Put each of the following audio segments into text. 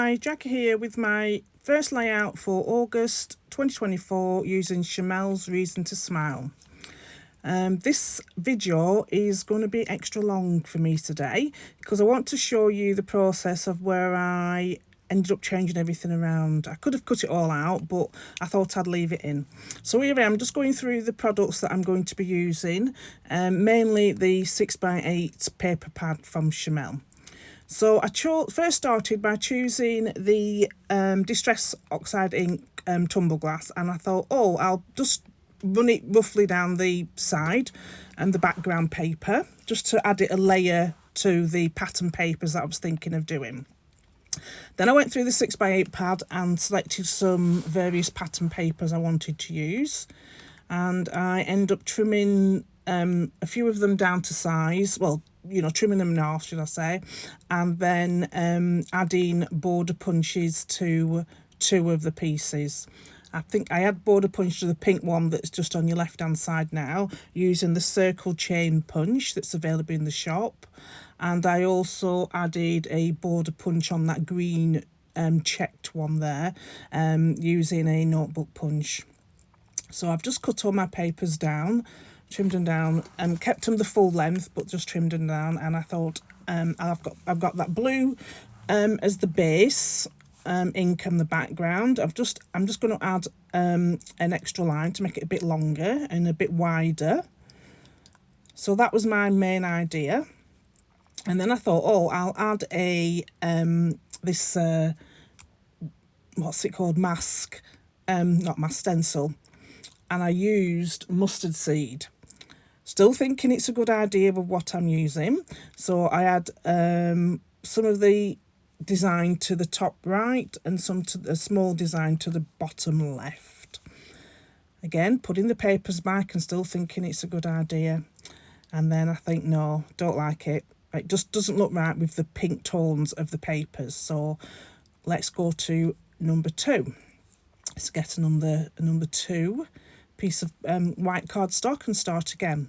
Hi, Jackie here with my first layout for August 2024 using Shimelle's Reason to Smile. This video is going to be extra long for me today because I want to show you the process of where I ended up changing everything around. I could have cut it all out, but I thought I'd leave it in. So here I am, just going through the products that I'm going to be using, mainly the 6x8 paper pad from Shimelle. So I first started by choosing the Distress Oxide ink tumble glass, and I thought, oh, I'll just run it roughly down the side and the background paper just to add it a layer to the pattern papers that I was thinking of doing. Then I went through the 6x8 pad and selected some various pattern papers I wanted to use, and I end up trimming a few of them down to size, well, you know, trimming them in half, should I say, and then adding border punches to two of the pieces. I think I add border punch to the pink one that's just on your left hand side now, using the circle chain punch that's available in the shop, and I also added a border punch on that green checked one there, using a notebook punch. So I've just cut all my papers down, trimmed them down, and kept them the full length, but just trimmed them down. And I thought, I've got that blue as the base ink on the background. I'm just going to add an extra line to make it a bit longer and a bit wider. So that was my main idea. And then I thought, oh, I'll add a this what's it called, mask, not mask, stencil, and I used mustard seed. Still thinking it's a good idea with what I'm using, so I add some of the design to the top right and some to a small design to the bottom left. Again, putting the papers back and still thinking it's a good idea, and then I think, no, don't like it. It just doesn't look right with the pink tones of the papers. So let's go to number 2. Let's get another number 2 piece of white cardstock and start again.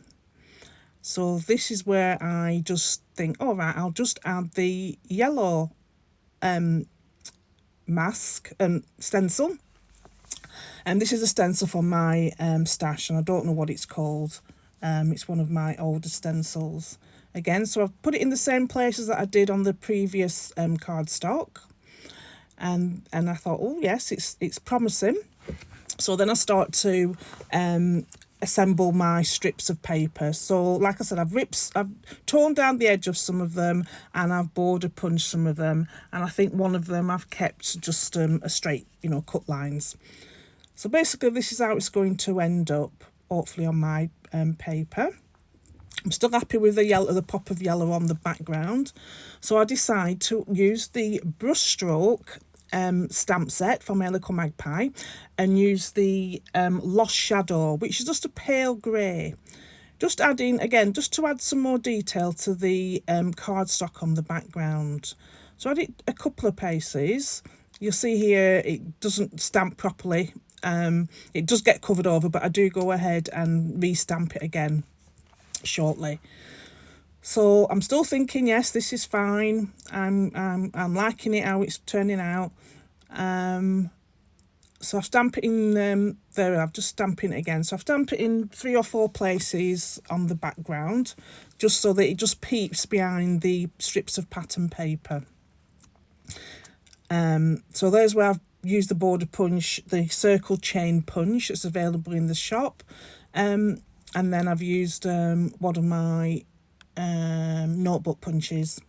So this is where I just think, all right, I'll just add the yellow mask stencil, and this is a stencil from my stash, and I don't know what it's called. It's one of my older stencils again, so I've put it in the same places that I did on the previous cardstock, and I thought, oh yes, it's promising. So then I start to assemble my strips of paper. So like I said, I've torn down the edge of some of them, and I've border punched some of them, and I think one of them I've kept just a straight, you know, cut lines. So basically this is how it's going to end up, hopefully, on my paper. I'm still happy with the pop of yellow on the background, so I decide to use the brushstroke stamp set from my local Magpie and use the Lost Shadow, which is just a pale grey. Just adding, again, just to add some more detail to the cardstock on the background. So I did a couple of paces. You'll see here it doesn't stamp properly. It does get covered over, but I do go ahead and re-stamp it again shortly. So I'm still thinking, yes, this is fine. I'm liking it how it's turning out. So I've stamped it in there. I've just stamped it again. So I've stamped it in 3 or 4 places on the background, just so that it just peeps behind the strips of pattern paper. So there's where I've used the border punch, the circle chain punch that's available in the shop, and then I've used one of my notebook punches,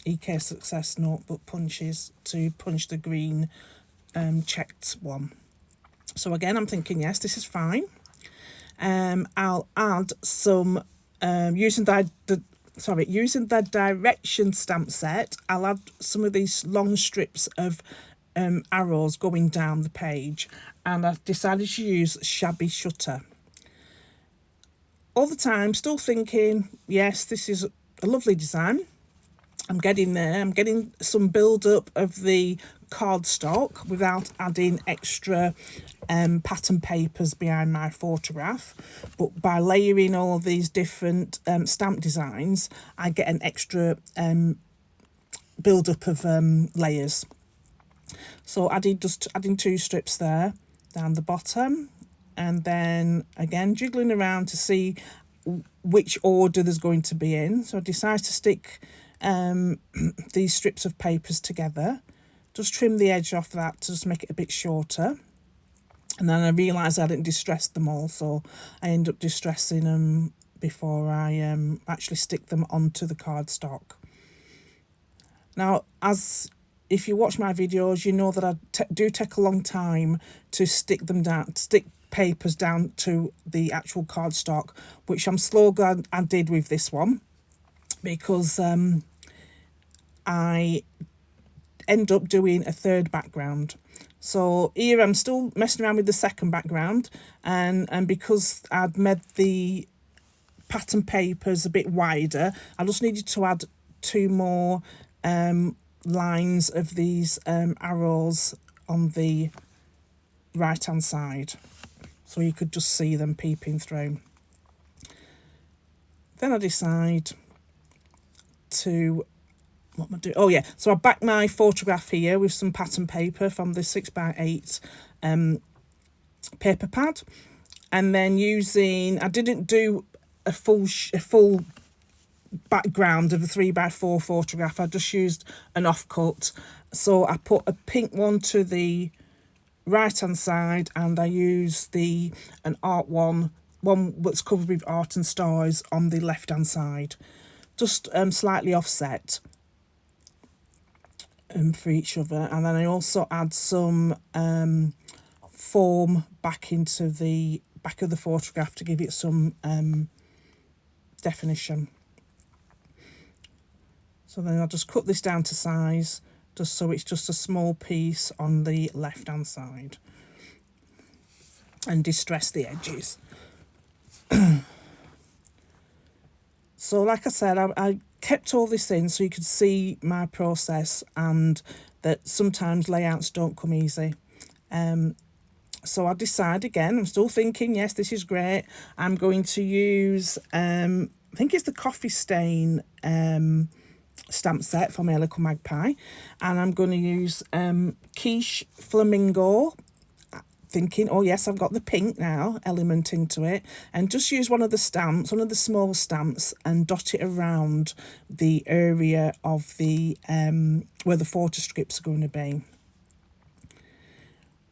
EK Success notebook punches, to punch the green checked one. So again, I'm thinking, yes, this is fine. I'll add some using the direction stamp set. I'll add some of these long strips of arrows going down the page, and I've decided to use Shabby Shutter. All the time, still thinking, yes, this is a lovely design. I'm getting there. I'm getting some build up of the cardstock without adding extra pattern papers behind my photograph, but by layering all of these different stamp designs, I get an extra build up of layers. So just adding 2 strips there down the bottom, and then again jiggling around to see which order there's going to be in. So I decided to stick these strips of papers together, just trim the edge off that to just make it a bit shorter. And then I realised I didn't distress them all, so I end up distressing them before I actually stick them onto the cardstock. Now, if you watch my videos, you know that I do take a long time to stick papers down to the actual cardstock, which I'm so glad I did with this one, because I end up doing a 3rd background. So here I'm still messing around with the 2nd background, and because I'd made the pattern papers a bit wider, I just needed to add 2 more lines of these arrows on the right hand side, so you could just see them peeping through. Then I decide to, what am I doing? Oh yeah, so I back my photograph here with some pattern paper from the 6x8 paper pad, and then I didn't do a full background of a 3x4 photograph. I just used an offcut, so I put a pink one to the right hand side, and I used an art one that's covered with art and stars on the left hand side, just slightly offset for each other. And then I also add some foam back into the back of the photograph to give it some definition. So then I'll just cut this down to size, just so it's just a small piece on the left hand side, and distress the edges. So like I said, I kept all this in so you could see my process, and that sometimes layouts don't come easy. So I decide again, I'm still thinking, yes, this is great. I'm going to use, I think it's the Coffee Stain stamp set from my little Magpie, and I'm going to use Quiche Flamingo, thinking, oh yes, I've got the pink now element into it, and just use one of the small stamps, and dot it around the area of the where the photo strips are going to be,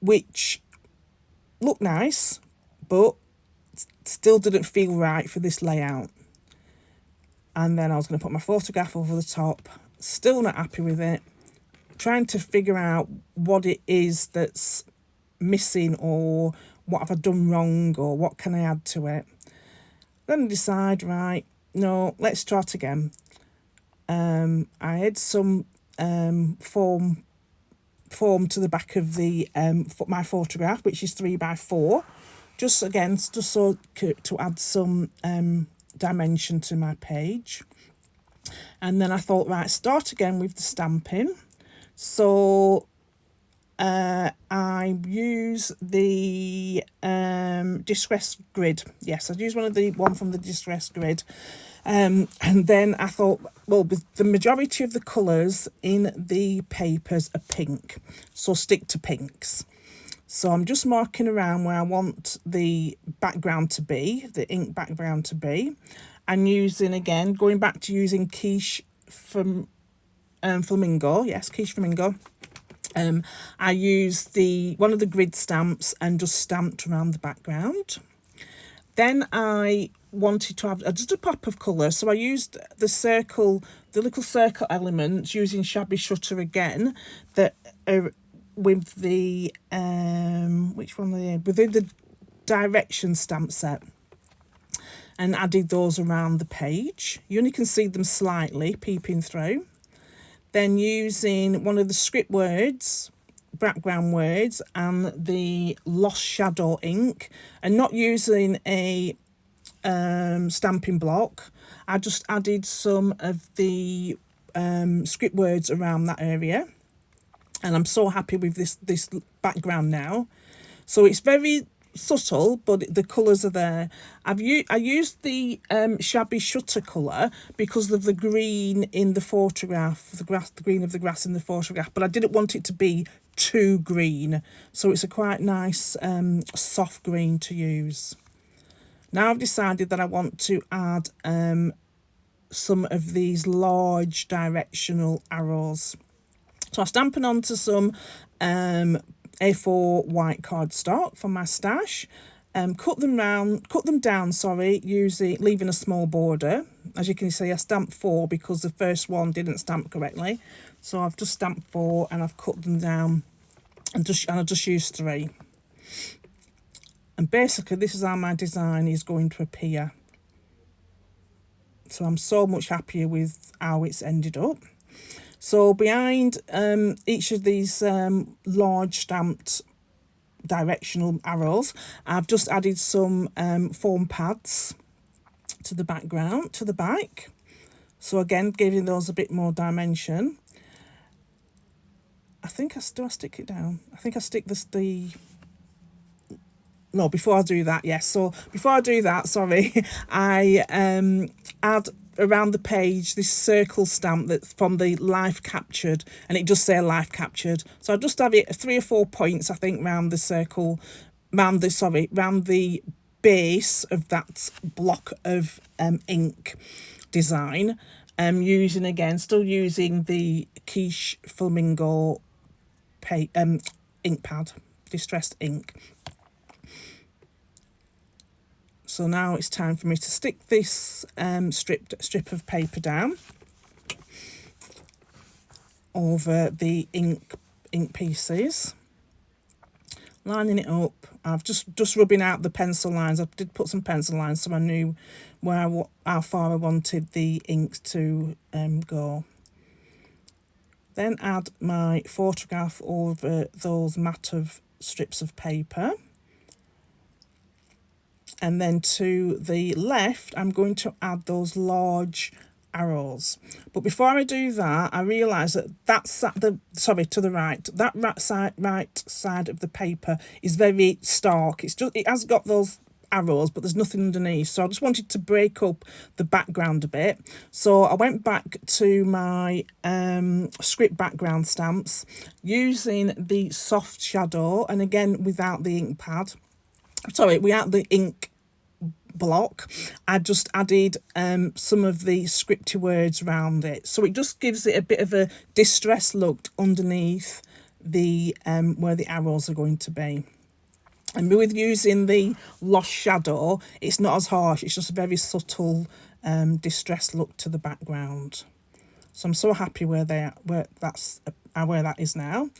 which look nice but still didn't feel right for this layout. And then I was going to put my photograph over the top, still not happy with it, trying to figure out what it is that's missing, or what have I done wrong, or what can I add to it. Then I decide, right, no, let's start again. I had some foam to the back of the my photograph, which is 3x4, just so to add some dimension to my page. And then I thought, right, start again with the stamping. So I use the Distress Grid. Yes, I use one from the Distress Grid. And then I thought, well, the majority of the colours in the papers are pink, so stick to pinks. So I'm just marking around where I want the background to be, the ink background to be, and going back to using Quiche from Flamingo. Yes, Quiche Flamingo. I used one of the grid stamps and just stamped around the background. Then I wanted to have just a pop of colour, so I used the little circle elements using Shabby Shutter again, that are with the which one are they? Within the direction stamp set, and added those around the page. You only can see them slightly peeping through. Then using one of the script words, background words, and the Lost Shadow ink, and not using a stamping block, I just added some of the script words around that area. And I'm so happy with this background now. So it's very subtle, but the colours are there. I used the Shabby Shutter colour because of the green in the photograph, the green of the grass in the photograph, but I didn't want it to be too green, so it's a quite nice soft green to use. Now I've decided that I want to add some of these large directional arrows. So I'm stamping onto some A4 white cardstock from my stash. Cut them down, leaving a small border. As you can see, I stamped 4 because the first one didn't stamp correctly. So I've just stamped 4 and I've cut them down and I just used 3. And basically this is how my design is going to appear. So I'm so much happier with how it's ended up. So behind each of these large stamped directional arrows, I've just added some foam pads to the background, to the back. So again, giving those a bit more dimension. I think I stick it down. I think I stick no, before I do that, yes. So before I do that, I add around the page this circle stamp that's from the life captured, and it does say life captured. So I just have it 3 or 4 points, I think, round the circle, round the base of that block of ink design. Still using the Quiche Flamingo ink pad, distressed ink. So now it's time for me to stick this strip of paper down over the ink pieces, lining it up. I've just rubbing out the pencil lines. I did put some pencil lines so I knew how far I wanted the ink to go. Then add my photograph over those mat of strips of paper. And then to the left, I'm going to add those large arrows. It before I do that, I realise that to the right, that right side of the paper is very stark. It has got those arrows, but there's nothing underneath. So I just wanted to break up the background a bit. So I went back to my script background stamps using the soft shadow, and again without the ink pad. Without the ink block, I just added some of the scripty words around it. So it just gives it a bit of a distressed look underneath the where the arrows are going to be. And with using the lost shadow, it's not as harsh. It's just a very subtle distressed look to the background. So I'm so happy where that is now.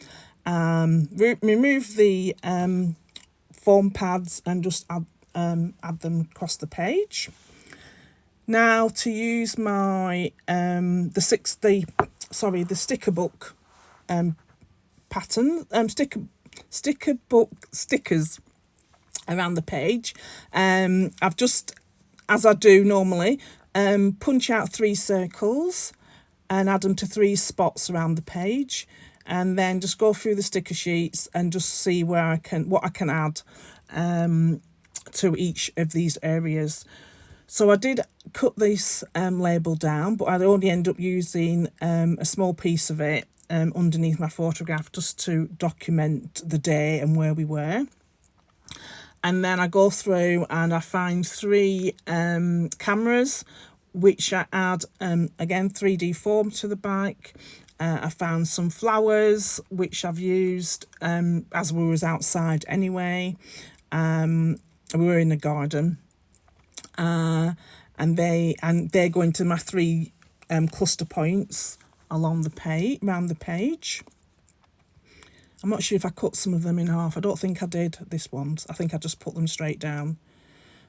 Remove the foam pads and just add them across the page. Now to use my the sticker book pattern, sticker book stickers around the page. I've just, as I do normally, punch out 3 circles and add them to 3 spots around the page, and then just go through the sticker sheets and just see what I can add to each of these areas. So I did cut this label down, but I'd only end up using a small piece of it underneath my photograph just to document the day and where we were. And then I go through and I find 3 cameras, which I add again 3D foam to the back. I found some flowers which I've used as we was outside anyway. We were in the garden, and they're going to my 3 cluster points along round the page. I'm not sure if I cut some of them in half. I don't think I did this one. I think I just put them straight down.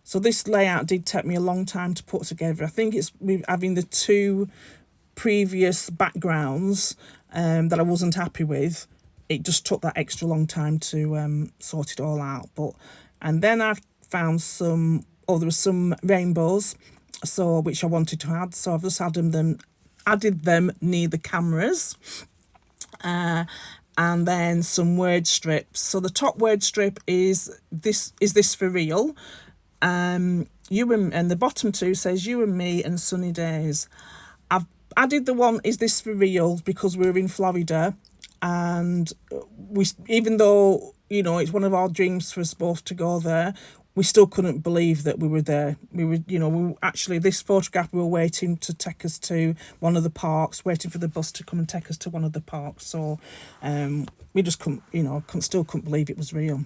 So this layout did take me a long time to put together. I think it's with having the 2 previous backgrounds that I wasn't happy with. It just took that extra long time to sort it all out. And then I've found there were some rainbows, which I wanted to add. So I've just added them near the cameras. And then some word strips. So the top word strip is this for real? And the bottom 2 says you and me and sunny days. I've added the one, is this for real, because we're in Florida, and we, even though, you know, it's one of our dreams for us both to go there, we still couldn't believe that we were there. We were, you know, actually, this photograph, we were waiting to take us to one of the parks, waiting for the bus to come and take us to one of the parks. So we just couldn't, you know, couldn't believe it was real.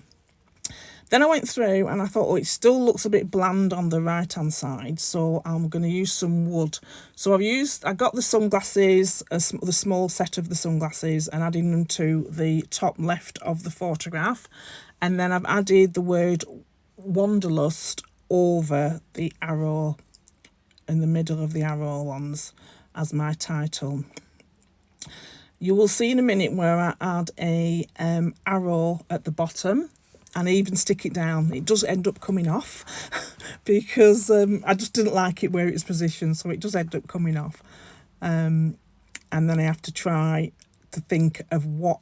Then I went through and I thought, oh, it still looks a bit bland on the right hand side, so I'm going to use some wood. So I got the sunglasses, the small set of the sunglasses, and adding them to the top left of the photograph, and then I've added the word Wanderlust over the arrow in the middle of the arrow ones as my title. You will see in a minute where I add a arrow at the bottom and even stick it down. It does end up coming off because I just didn't like it where it was positioned, so it does end up coming off. And then I have to try to think of what...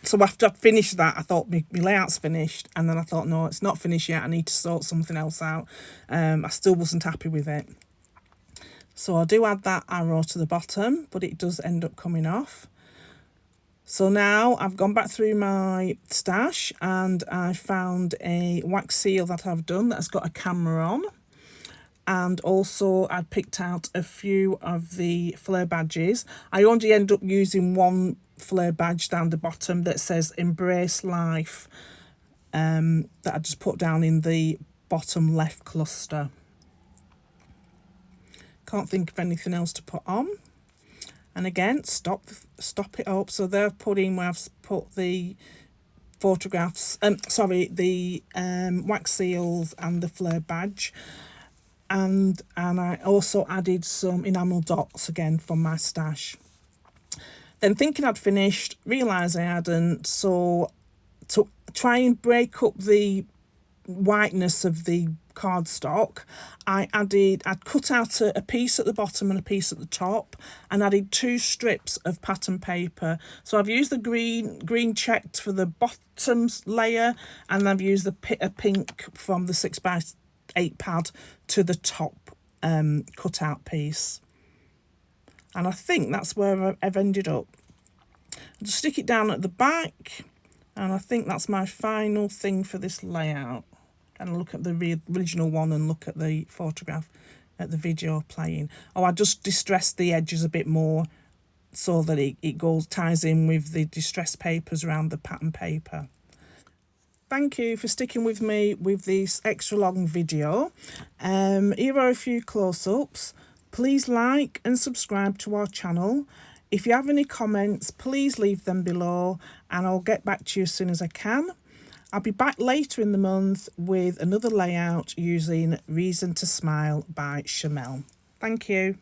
So after I'd finished that, I thought my layout's finished, and then I thought, no, it's not finished yet, I need to sort something else out. I still wasn't happy with it. So I do add that arrow to the bottom, but it does end up coming off. So now I've gone back through my stash and I found a wax seal that I've done that's got a camera on. And also I picked out a few of the flare badges. I only end up using one flare badge down the bottom that says Embrace Life, that I just put down in the bottom left cluster. Can't think of anything else to put on. And again, stop it up. So there I've put in where I've put the photographs, the wax seals and the flare badge. And I also added some enamel dots again from my stash. Then thinking I'd finished, realised I hadn't. So to try and break up the whiteness of the cardstock, I'd cut out a piece at the bottom and a piece at the top and added 2 strips of pattern paper. So I've used the green checked for the bottom layer, and I've used a pink from the 6x8 pad to the top cut out piece. And I think that's where I've ended up. I'll just stick it down at the back, and I think that's my final thing for this layout. And look at the original one and look at the photograph at the video playing. Oh, I just distressed the edges a bit more so that it ties in with the distressed papers around the pattern paper. Thank you for sticking with me with this extra long video. Here are a few close-ups. Please like and subscribe to our channel. If you have any comments, please leave them below and I'll get back to you as soon as I can. I'll be back later in the month with another layout using Reason to Smile by Shimelle. Thank you.